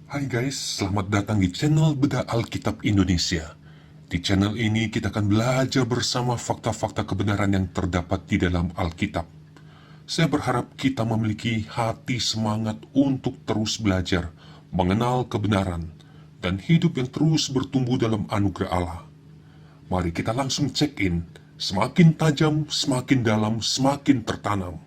Hai guys, selamat datang di channel Bedah Alkitab Indonesia. Di channel ini kita akan belajar bersama fakta-fakta kebenaran yang terdapat di dalam Alkitab. Saya berharap kita memiliki hati semangat untuk terus belajar, mengenal kebenaran, dan hidup yang terus bertumbuh dalam anugerah Allah. Mari kita langsung check-in. Semakin tajam, semakin dalam, semakin tertanam.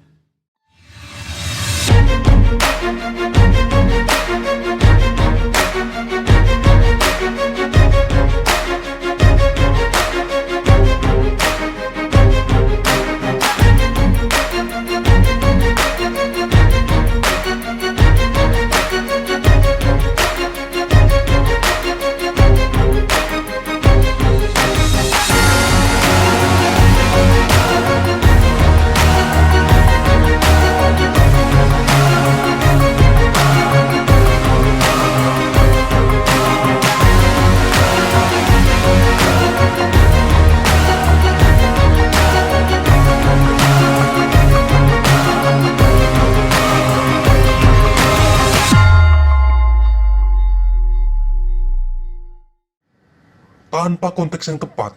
Tanpa konteks yang tepat,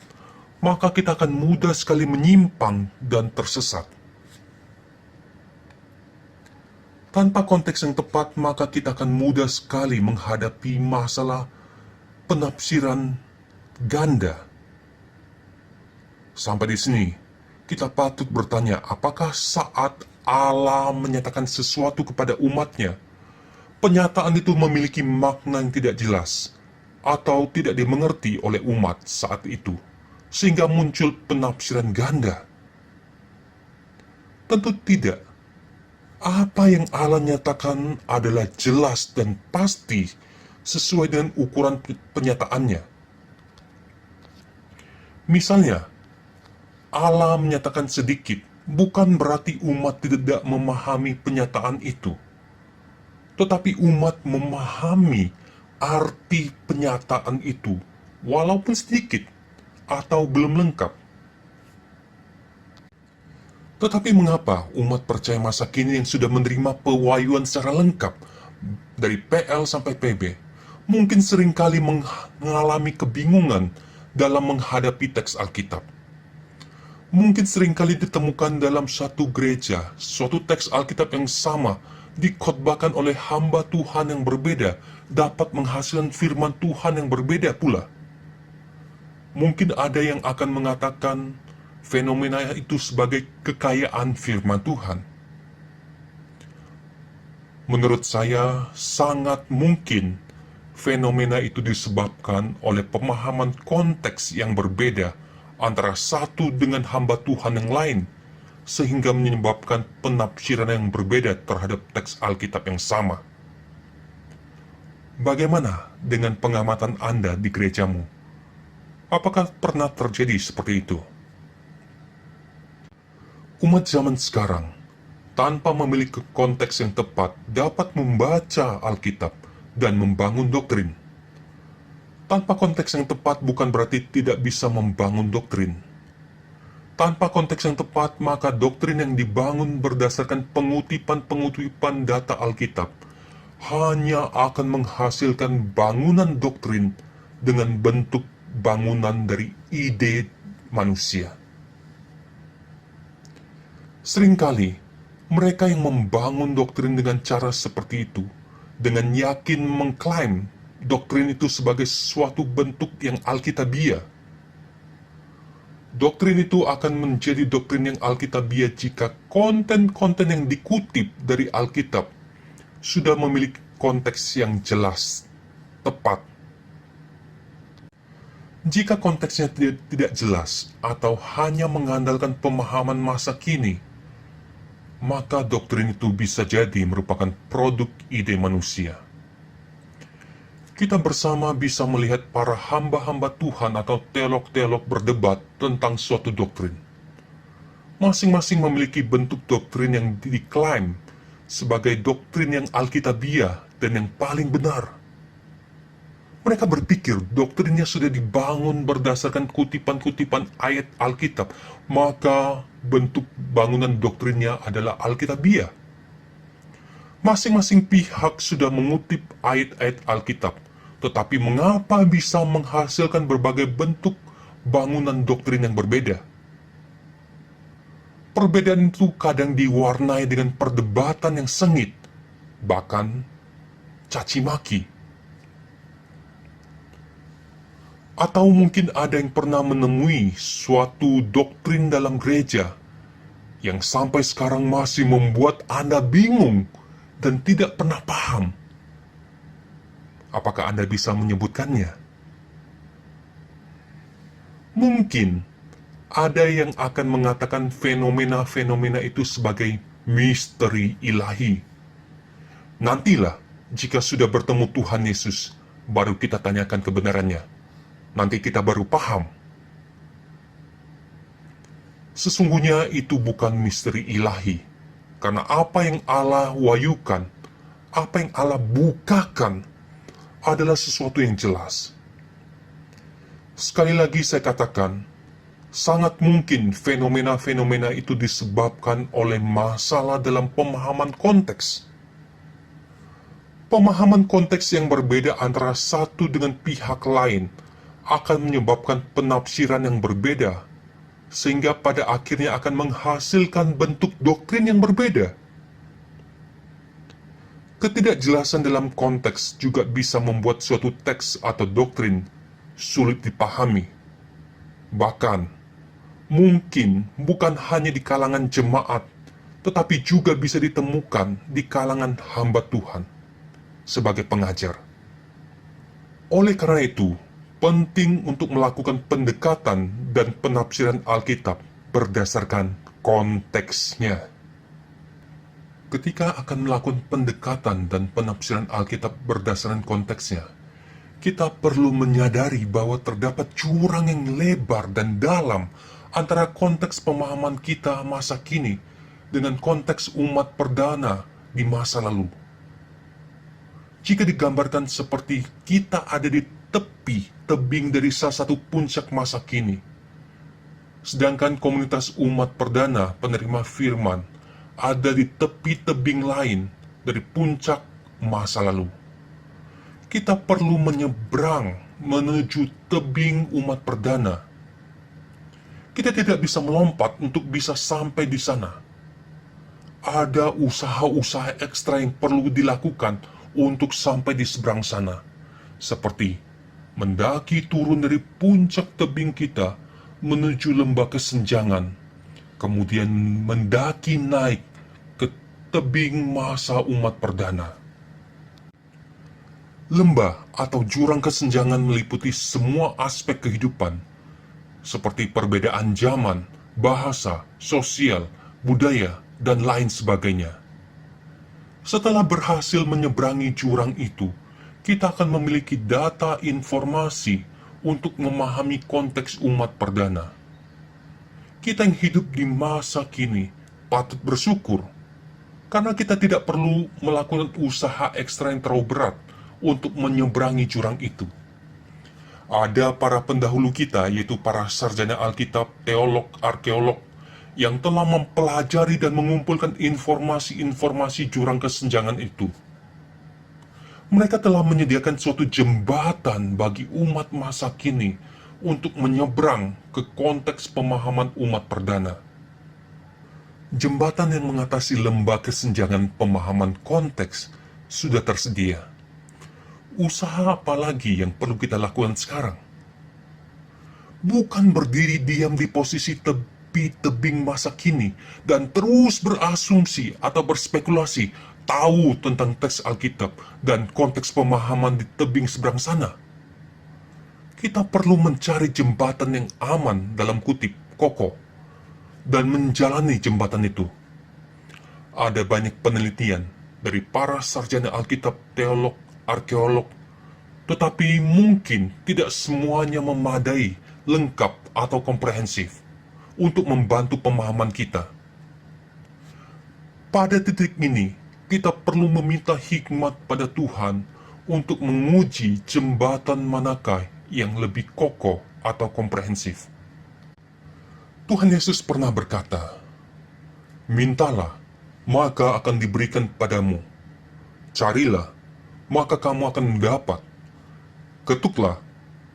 maka kita akan mudah sekali menyimpang dan tersesat. Tanpa konteks yang tepat, maka kita akan mudah sekali menghadapi masalah penafsiran ganda. Sampai di sini, kita patut bertanya, apakah saat Allah menyatakan sesuatu kepada umatnya, penyataan itu memiliki makna yang tidak jelas, atau tidak dimengerti oleh umat saat itu, sehingga muncul penafsiran ganda? Tentu tidak. Apa yang Allah nyatakan adalah jelas dan pasti sesuai dengan ukuran penyataannya. Misalnya, Allah menyatakan sedikit, bukan berarti umat tidak memahami penyataan itu. Tetapi umat memahami arti penyataan itu, walaupun sedikit atau belum lengkap. Tetapi mengapa umat percaya masa kini yang sudah menerima pewahyuan secara lengkap, dari PL sampai PB, mungkin seringkali mengalami kebingungan dalam menghadapi teks Alkitab? Mungkin seringkali ditemukan dalam satu gereja, suatu teks Alkitab yang sama, dikhotbahkan oleh hamba Tuhan yang berbeda, dapat menghasilkan firman Tuhan yang berbeda pula. Mungkin ada yang akan mengatakan fenomena itu sebagai kekayaan firman Tuhan. Menurut saya, sangat mungkin fenomena itu disebabkan oleh pemahaman konteks yang berbeda antara satu dengan hamba Tuhan yang lain, sehingga menyebabkan penafsiran yang berbeda terhadap teks Alkitab yang sama. Bagaimana dengan pengamatan Anda di gerejamu? Apakah pernah terjadi seperti itu? Umat zaman sekarang, tanpa memiliki konteks yang tepat, dapat membaca Alkitab dan membangun doktrin. Tanpa konteks yang tepat bukan berarti tidak bisa membangun doktrin. Tanpa konteks yang tepat, maka doktrin yang dibangun berdasarkan pengutipan-pengutipan data Alkitab hanya akan menghasilkan bangunan doktrin dengan bentuk bangunan dari ide manusia. Seringkali, mereka yang membangun doktrin dengan cara seperti itu, dengan yakin mengklaim doktrin itu sebagai suatu bentuk yang alkitabiah. Doktrin itu akan menjadi doktrin yang alkitabiah jika konten-konten yang dikutip dari Alkitab sudah memiliki konteks yang jelas, tepat. Jika konteksnya tidak jelas atau hanya mengandalkan pemahaman masa kini, maka doktrin itu bisa jadi merupakan produk ide manusia. Kita bersama bisa melihat para hamba-hamba Tuhan atau teolog-teolog berdebat tentang suatu doktrin. Masing-masing memiliki bentuk doktrin yang diklaim sebagai doktrin yang alkitabiah dan yang paling benar. Mereka berpikir doktrinnya sudah dibangun berdasarkan kutipan-kutipan ayat Alkitab, maka bentuk bangunan doktrinnya adalah Alkitabiah. Masing-masing pihak sudah mengutip ayat-ayat Alkitab, tetapi mengapa bisa menghasilkan berbagai bentuk bangunan doktrin yang berbeda? Perbedaan itu kadang diwarnai dengan perdebatan yang sengit, bahkan caci maki. Atau mungkin ada yang pernah menemui suatu doktrin dalam gereja yang sampai sekarang masih membuat Anda bingung dan tidak pernah paham. Apakah Anda bisa menyebutkannya? Mungkin ada yang akan mengatakan fenomena-fenomena itu sebagai misteri ilahi. Nantilah, jika sudah bertemu Tuhan Yesus, baru kita tanyakan kebenarannya. Nanti kita baru paham. Sesungguhnya itu bukan misteri ilahi, karena apa yang Allah wayukan, apa yang Allah bukakan, adalah sesuatu yang jelas. Sekali lagi saya katakan, sangat mungkin fenomena-fenomena itu disebabkan oleh masalah dalam pemahaman konteks. Pemahaman konteks yang berbeda antara satu dengan pihak lain akan menyebabkan penafsiran yang berbeda, sehingga pada akhirnya akan menghasilkan bentuk doktrin yang berbeda. Ketidakjelasan dalam konteks juga bisa membuat suatu teks atau doktrin sulit dipahami. Bahkan, mungkin bukan hanya di kalangan jemaat, tetapi juga bisa ditemukan di kalangan hamba Tuhan sebagai pengajar. Oleh karena itu, penting untuk melakukan pendekatan dan penafsiran Alkitab berdasarkan konteksnya. Ketika akan melakukan pendekatan dan penafsiran Alkitab berdasarkan konteksnya, kita perlu menyadari bahwa terdapat jurang yang lebar dan dalam antara konteks pemahaman kita masa kini dengan konteks umat perdana di masa lalu. Jika digambarkan seperti kita ada di tepi tebing dari salah satu puncak masa kini, sedangkan komunitas umat perdana penerima firman ada di tepi tebing lain dari puncak masa lalu. Kita perlu menyeberang menuju tebing umat perdana. Kita tidak bisa melompat untuk bisa sampai di sana. Ada usaha-usaha ekstra yang perlu dilakukan untuk sampai di seberang sana, seperti mendaki turun dari puncak tebing kita menuju lembah kesenjangan, kemudian mendaki naik ke tebing masa umat perdana. Lembah atau jurang kesenjangan meliputi semua aspek kehidupan, seperti perbedaan zaman, bahasa, sosial, budaya, dan lain sebagainya. Setelah berhasil menyeberangi jurang itu, kita akan memiliki data informasi untuk memahami konteks umat perdana. Kita yang hidup di masa kini patut bersyukur, karena kita tidak perlu melakukan usaha ekstra yang terlalu berat untuk menyeberangi jurang itu. Ada para pendahulu kita, yaitu para sarjana Alkitab, teolog, arkeolog, yang telah mempelajari dan mengumpulkan informasi-informasi jurang kesenjangan itu. Mereka telah menyediakan suatu jembatan bagi umat masa kini untuk menyeberang ke konteks pemahaman umat perdana. Jembatan yang mengatasi lembah kesenjangan pemahaman konteks sudah tersedia. Usaha apa lagi yang perlu kita lakukan sekarang? Bukan berdiri diam di posisi tepi tebing masa kini dan terus berasumsi atau berspekulasi tahu tentang teks Alkitab dan konteks pemahaman di tebing seberang sana. Kita perlu mencari jembatan yang aman dalam kutip, kokoh, dan menjalani jembatan itu. Ada banyak penelitian dari para sarjana Alkitab, teolog, arkeolog, tetapi mungkin tidak semuanya memadai, lengkap, atau komprehensif untuk membantu pemahaman kita. Pada titik ini, kita perlu meminta hikmat pada Tuhan untuk menguji jembatan manakah yang lebih kokoh atau komprehensif. Tuhan Yesus pernah berkata, "Mintalah, maka akan diberikan padamu. Carilah, maka kamu akan mendapat. Ketuklah,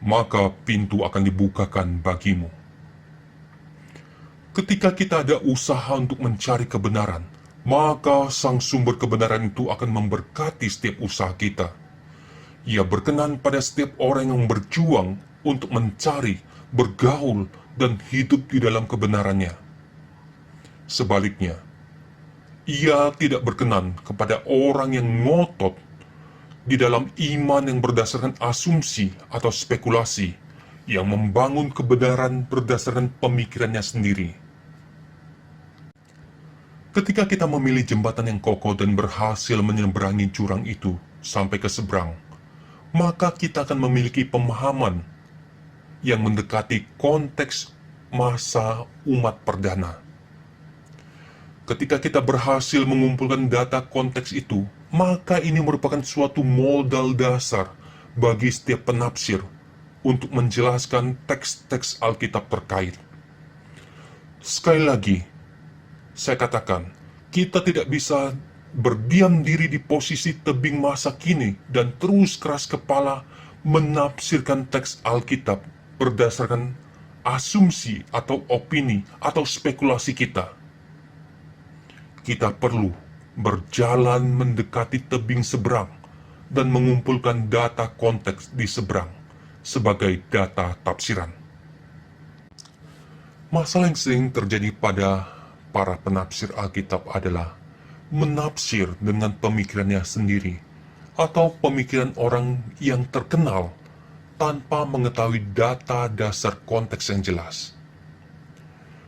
maka pintu akan dibukakan bagimu. Ketika kita ada usaha untuk mencari kebenaran, maka Sang Sumber kebenaran itu akan memberkati setiap usaha kita. Ia berkenan pada setiap orang yang berjuang untuk mencari, bergaul, dan hidup di dalam kebenarannya. Sebaliknya, Ia tidak berkenan kepada orang yang ngotot di dalam iman yang berdasarkan asumsi atau spekulasi, yang membangun kebenaran berdasarkan pemikirannya sendiri. Ketika kita memilih jembatan yang kokoh dan berhasil menyeberangi jurang itu sampai ke seberang, maka kita akan memiliki pemahaman yang mendekati konteks masa umat perdana. Ketika kita berhasil mengumpulkan data konteks itu, maka ini merupakan suatu modal dasar bagi setiap penafsir untuk menjelaskan teks-teks Alkitab terkait. Sekali lagi, saya katakan, kita tidak bisa berdiam diri di posisi tebing masa kini dan terus keras kepala menafsirkan teks Alkitab berdasarkan asumsi atau opini atau spekulasi kita. Kita perlu berjalan mendekati tebing seberang dan mengumpulkan data konteks di seberang sebagai data tafsiran. Masalah yang sering terjadi pada para penafsir Alkitab adalah menafsir dengan pemikirannya sendiri atau pemikiran orang yang terkenal tanpa mengetahui data dasar konteks yang jelas.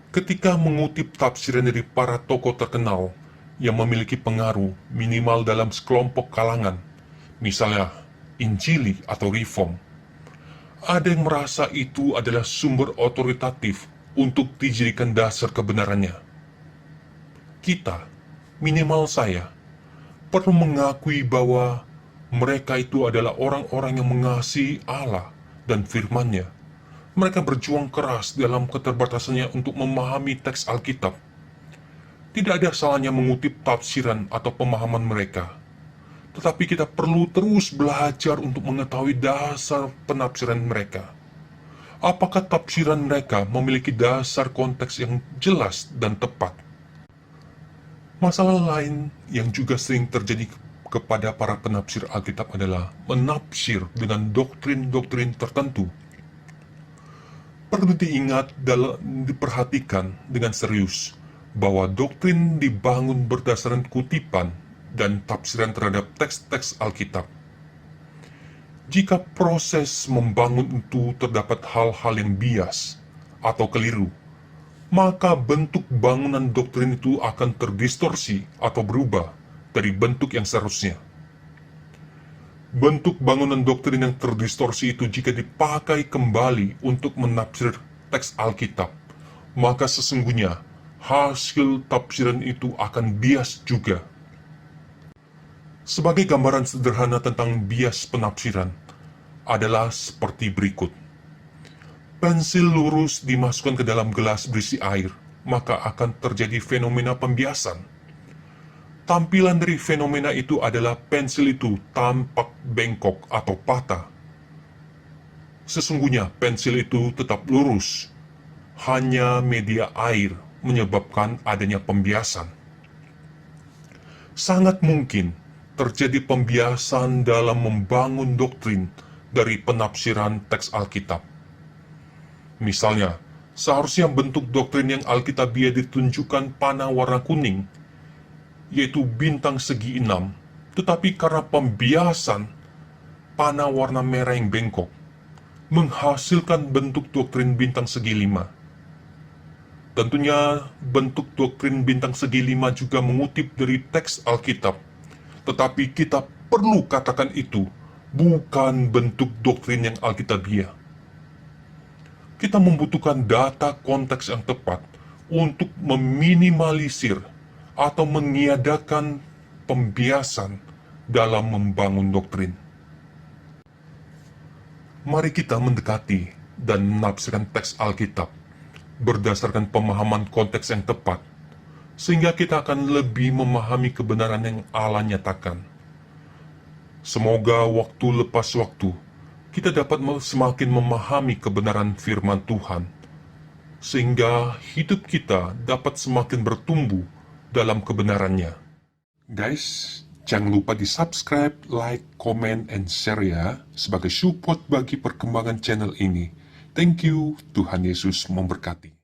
Ketika mengutip tafsiran dari para tokoh terkenal yang memiliki pengaruh minimal dalam sekelompok kalangan, misalnya Injili atau Reform, ada yang merasa itu adalah sumber otoritatif untuk dijadikan dasar kebenarannya. Kita, minimal saya, perlu mengakui bahwa mereka itu adalah orang-orang yang mengasihi Allah dan firman-Nya. Mereka berjuang keras dalam keterbatasannya untuk memahami teks Alkitab. Tidak ada salahnya mengutip tafsiran atau pemahaman mereka. Tetapi kita perlu terus belajar untuk mengetahui dasar penafsiran mereka. Apakah tafsiran mereka memiliki dasar konteks yang jelas dan tepat? Masalah lain yang juga sering terjadi kepada para penafsir Alkitab adalah menafsir dengan doktrin-doktrin tertentu. Perlu diingat dan diperhatikan dengan serius bahwa doktrin dibangun berdasarkan kutipan dan tafsiran terhadap teks-teks Alkitab. Jika proses membangun itu terdapat hal-hal yang bias atau keliru, maka bentuk bangunan doktrin itu akan terdistorsi atau berubah dari bentuk yang seharusnya. Bentuk bangunan doktrin yang terdistorsi itu jika dipakai kembali untuk menafsir teks Alkitab, maka sesungguhnya hasil tafsiran itu akan bias juga. Sebagai gambaran sederhana tentang bias penafsiran adalah seperti berikut. Pensil lurus dimasukkan ke dalam gelas berisi air, maka akan terjadi fenomena pembiasan. Tampilan dari fenomena itu adalah pensil itu tampak bengkok atau patah. Sesungguhnya pensil itu tetap lurus, hanya media air menyebabkan adanya pembiasan. Sangat mungkin terjadi pembiasan dalam membangun doktrin dari penafsiran teks Alkitab. Misalnya, seharusnya bentuk doktrin yang alkitabiah ditunjukkan panah warna kuning, yaitu bintang segi 6, tetapi karena pembiasan panah warna merah yang bengkok, menghasilkan bentuk doktrin bintang segi 5. Tentunya bentuk doktrin bintang segi 5 juga mengutip dari teks Alkitab, tetapi kita perlu katakan itu bukan bentuk doktrin yang alkitabiah. Kita membutuhkan data konteks yang tepat untuk meminimalisir atau meniadakan pembiasan dalam membangun doktrin. Mari kita mendekati dan menafsirkan teks Alkitab berdasarkan pemahaman konteks yang tepat, sehingga kita akan lebih memahami kebenaran yang Allah nyatakan. Semoga waktu lepas waktu kita dapat semakin memahami kebenaran firman Tuhan, sehingga hidup kita dapat semakin bertumbuh dalam kebenarannya. Guys, jangan lupa di subscribe, like, comment, and share ya, sebagai support bagi perkembangan channel ini. Thank you, Tuhan Yesus memberkati.